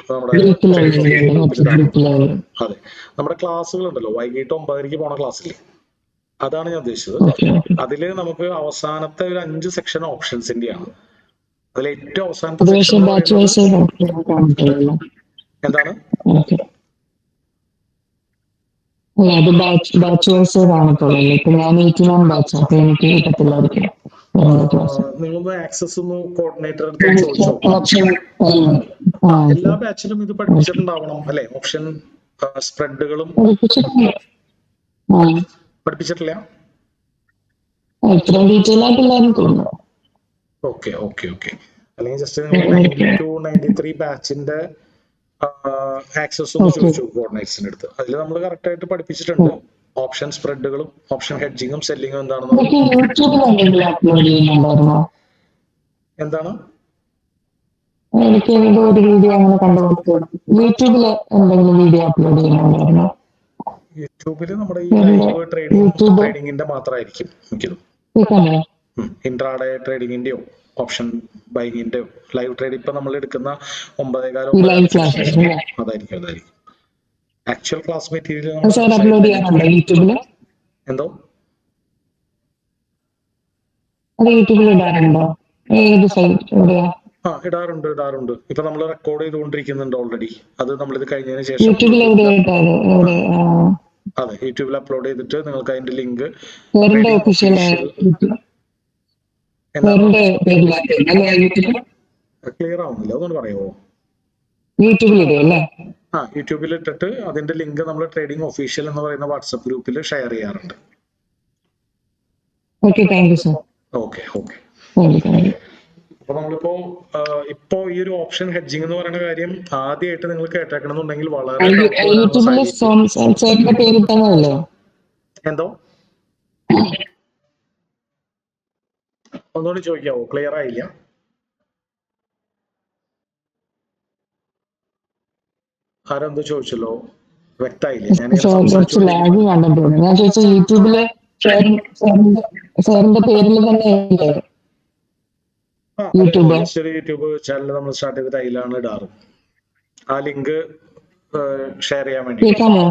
നമ്മുടെ അതെ, നമ്മുടെ ക്ലാസ്സുകൾ ഉണ്ടല്ലോ, വൈകിട്ട് 9:00 പോണ ക്ലാസ്സില്ലേ, അതാണ് ഞാൻ ഉദ്ദേശിച്ചത്. അതില് നമുക്ക് അവസാനത്തെ ഒരു 5 സെക്ഷൻ ഓപ്ഷൻസിന്റെയാണ്. അതിൽ ഏറ്റവും അവസാനത്തെ സെക്ഷൻ എന്താണ്? അത് ബാച്ച് വൈസ് കാണത്തുള്ളൂ. ഇപ്പൊ ഞാൻ 89 ബാച്ച്, അപ്പൊ എനിക്ക് കിട്ടത്തില്ലായിരിക്കും. നിങ്ങളൊന്ന് ആക്സസ് ഒന്ന് കോർഡിനേറ്റർ അടുത്ത് ചോദിച്ചോ. എല്ലാ ബാച്ചിലും ഇത് പഠിപ്പിച്ചിട്ടുണ്ടാവണം അല്ലെ? ഓപ്ഷൻ സ്പ്രെഡുകളും പഠിപ്പിച്ചിട്ടില്ല. ഓക്കെ, അല്ലെങ്കിൽ ജസ്റ്റ് നിങ്ങൾ 92-93 ബാച്ചിന്റെ ആക്സസ് ഒന്ന് ചോദിച്ചു കോർഡിനേറ്റ്സിന്റെ അടുത്ത്. അതിൽ നമ്മൾ കറക്റ്റ് ആയിട്ട് പഠിപ്പിച്ചിട്ടുണ്ട് ഓപ്ഷൻ സ്പ്രെഡുകളും ഓപ്ഷൻ ഹെഡ്ജിങ്ങും സെല്ലിങ്ങും എന്താണെന്ന്. എന്താണ്? എനിക്ക് ഒരു വീഡിയോ അങ്ങനെ കണ്ടുപിടിച്ചു യൂട്യൂബിൽ എന്തെങ്കിലും വീഡിയോ അപ്ലോഡ് ചെയ്യുന്നുണ്ടായിരുന്നോ? യൂട്യൂബിൽ നമ്മുടെ ഈ എന്റെ ലൈവ് യൂട്യൂബ് ട്രേഡിങ്ങിന്റെ മാത്രമായിരിക്കും മിക്കതും. കേൾക്കാമോ? ഇൻട്രാഡേ ട്രേഡിങ്ങിന്റെയോ ഓപ്ഷൻ ബൈങ്ങിന്റെയോ ലൈവ് ട്രേഡ് ഇപ്പൊ നമ്മൾ എടുക്കുന്ന 9:15 ഈ ലൈവ് 9:30 ക്ലാസ് സെഷൻ അല്ലേ? അതായിരിക്കും. ആക്ച്വൽ ക്ലാസ് മെറ്റീരിയൽ അത് നമ്മുടെ സാർ അപ്ലോഡ് വെബ്സൈറ്റിൽ ചെയ്യാറുണ്ടോ യൂട്യൂബില്? എന്തോ അത് യൂട്യൂബിൽ ഇടാറുണ്ടോ? ഏത് സൈറ്റ് എവിടെയാ? ഇടാറുണ്ട്. ഇപ്പൊ നമ്മൾ റെക്കോർഡ് ചെയ്തുകൊണ്ടിരിക്കുന്നുണ്ട് ഓൾറെഡി. അത് നമ്മളിത് കഴിഞ്ഞതിന് ശേഷം യൂട്യൂബിൽ എവിടെയായിട്ടാ അത്? എവിടെ? അതെ, യൂട്യൂബിൽ അപ്ലോഡ് ചെയ്തിട്ട് നിങ്ങൾക്ക് അതിന്റെ ലിങ്ക് സാറിന്റെ ഒഫീഷ്യൽ എന്താണ് സാറിന്റെ പേരിലായിട്ടല്ലേ യൂട്യൂബിൽ? ക്ലിയർ ആവുന്നില്ല, അതൊന്ന് പറയുമോ? യൂട്യൂബിൽ ഇടും അല്ലേ? യൂട്യൂബിൽ ഇട്ടിട്ട് അതിന്റെ ലിങ്ക് നമ്മൾ ട്രേഡിംഗ് ഒഫീഷ്യൽ എന്ന് പറയുന്ന വാട്സപ്പ് ഗ്രൂപ്പിൽ ഷെയർ ചെയ്യാറുണ്ട്. Okay, thank you sir. Okay. Thank you. അപ്പൊ നമ്മളിപ്പോ ഇപ്പോ ഈ ഒരു ഓപ്ഷൻ ഹെഡ്ജിങ് എന്ന് പറയുന്ന കാര്യം ആദ്യമായിട്ട് നിങ്ങൾ കേട്ടേക്കണമെന്നുണ്ടെങ്കിൽ വളരെ യൂട്യൂബില് സാറിന്റെ പേരിട്ടതല്ലേ? എന്തോ ഒന്നുകൂടി ചോദിക്കാവോ? ക്ലിയർ ആയില്ല. ആരെന്തോ ചോദിച്ചല്ലോ, വ്യക്തമായില്ലേ? ഞാൻ കുറച്ച് ലാഗ് കണ്ടെന്ന് തോന്നുന്നു. ഞാൻ ചോദിച്ച യൂട്യൂബില് സാറിന്റെ പേരിൽ തന്നെയല്ലേ യൂട്യൂബ്? യൂട്യൂബ് ചാനൽ നമ്മൾ സ്റ്റാർട്ട് ചെയ്തിട്ട് അതിലാണ് ഇടാറ്. ആ ലിങ്ക് ഷെയർ ചെയ്യാൻ വേണ്ടി. കേൾക്കാമോ?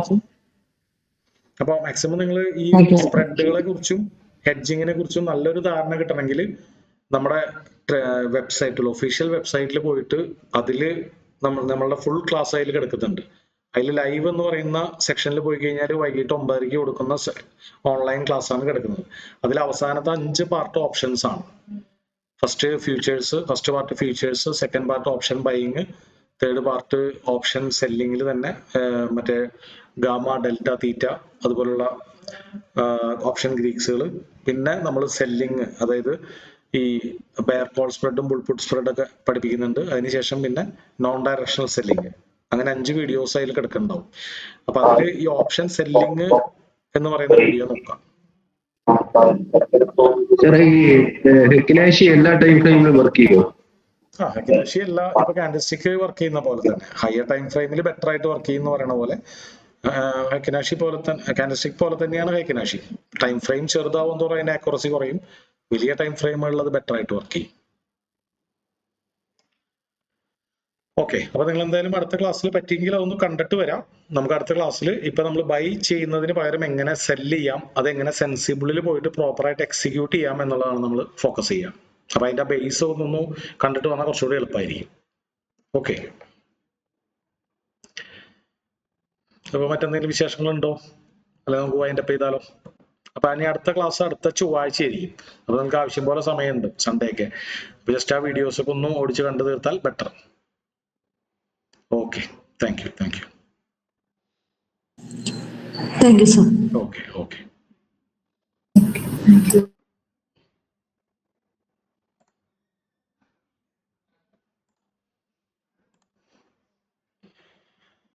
അപ്പൊ മാക്സിമം നിങ്ങൾ ഈ സ്പ്രെഡുകളെ കുറിച്ചും ഹെഡ്ജിങ്ങിനെ കുറിച്ചും നല്ലൊരു ധാരണ കിട്ടണമെങ്കിൽ നമ്മുടെ വെബ്സൈറ്റിൽ ഒഫീഷ്യൽ വെബ്സൈറ്റിൽ പോയിട്ട് അതിൽ നമ്മളുടെ ഫുൾ ക്ലാസ് അതിൽ കിടക്കുന്നുണ്ട്. അതിൽ ലൈവ് എന്ന് പറയുന്ന സെക്ഷനിൽ പോയി കഴിഞ്ഞാൽ വൈകിട്ട് 9:30 കൊടുക്കുന്ന ഓൺലൈൻ ക്ലാസ് ആണ് കിടക്കുന്നത്. അതിൽ അവസാനത്തെ 5 പാർട്ട് ഓപ്ഷൻസ് ആണ്. First part futures, second part option buying, third part option സെല്ലിങ്ങിൽ തന്നെ മറ്റേ ഗാമ, ഡെൽറ്റ, തീറ്റ അതുപോലുള്ള ഓപ്ഷൻ ഗ്രീക്സുകൾ. പിന്നെ നമ്മൾ സെല്ലിങ്, അതായത് ഈ ബെയർ കോൾ സ്പ്രെഡും ബുൾപുട്ട് സ്പ്രെഡൊക്കെ പഠിപ്പിക്കുന്നുണ്ട്. അതിനുശേഷം പിന്നെ നോൺ ഡയറക്ഷണൽ സെല്ലിങ്. അങ്ങനെ 5 വീഡിയോസ് അതിൽ കിടക്കുന്നുണ്ടാവും. അപ്പൊ അതിൽ ഈ ഓപ്ഷൻ സെല്ലിങ് എന്ന് പറയുന്ന വീഡിയോ നോക്കാം. ഹെക്കിനാഷി എല്ലാ ടൈം ഫ്രെയിമിലും വർക്ക് ചെയ്യുമോ? ഹെക്കിനാഷി എല്ലാ ഇപ്പൊ കാൻഡിസ്റ്റിക് വർക്ക് ചെയ്യുന്ന പോലെ തന്നെ ഹയർ ടൈം ഫ്രെയിമിൽ ബെറ്റർ ആയിട്ട് വർക്ക് ചെയ്യുന്ന പറയുന്ന പോലെ ഹെക്കിനാഷി പോലെ തന്നെ കാൻഡിസ്റ്റിക് പോലെ തന്നെയാണ് ഹെക്കിനാഷി. ടൈം ഫ്രെയിം ചെറുതാവും തോറും അതിന്റെ ആക്യുറസി കുറയും. വലിയ ടൈം ഫ്രെയിമുകളിൽ അത് ബെറ്റർ ആയിട്ട് വർക്ക് ചെയ്യും. ഓക്കെ, അപ്പൊ നിങ്ങൾ എന്തായാലും അടുത്ത ക്ലാസ്സിൽ പറ്റിയെങ്കിൽ അതൊന്ന് കണ്ടിട്ട് വരാം. നമുക്ക് അടുത്ത ക്ലാസ്സിൽ ഇപ്പൊ നമ്മൾ ബൈ ചെയ്യുന്നതിന് പകരം എങ്ങനെ സെല് ചെയ്യാം, അതെങ്ങനെ സെൻസിബിളിൽ പോയിട്ട് പ്രോപ്പറായിട്ട് എക്സിക്യൂട്ട് ചെയ്യാം എന്നുള്ളതാണ് നമ്മൾ ഫോക്കസ് ചെയ്യുക. അപ്പൊ അതിന്റെ ബേസ് ഒന്നൊന്ന് കണ്ടിട്ട് വന്നാൽ കുറച്ചുകൂടി എളുപ്പമായിരിക്കും. ഓക്കെ, അപ്പൊ മറ്റെന്തെങ്കിലും വിശേഷങ്ങളുണ്ടോ? അല്ലെ നമുക്ക് വൈൻഡ് അപ്പ് ചെയ്താലോ? അപ്പൊ ഇനി അടുത്ത ക്ലാസ് അടുത്ത ചൊവ്വാഴ്ച ആയിരിക്കും. അപ്പൊ നിങ്ങൾക്ക് ആവശ്യം പോലെ സമയമുണ്ട്, സൺഡേ ഒക്കെ. അപ്പൊ ജസ്റ്റ് ആ വീഡിയോസ് ഒക്കെ ഒന്ന് ഓടിച്ച് കണ്ടു തീർത്താൽ better. Okay, thank you. Thank you, sir. Okay. Thank you.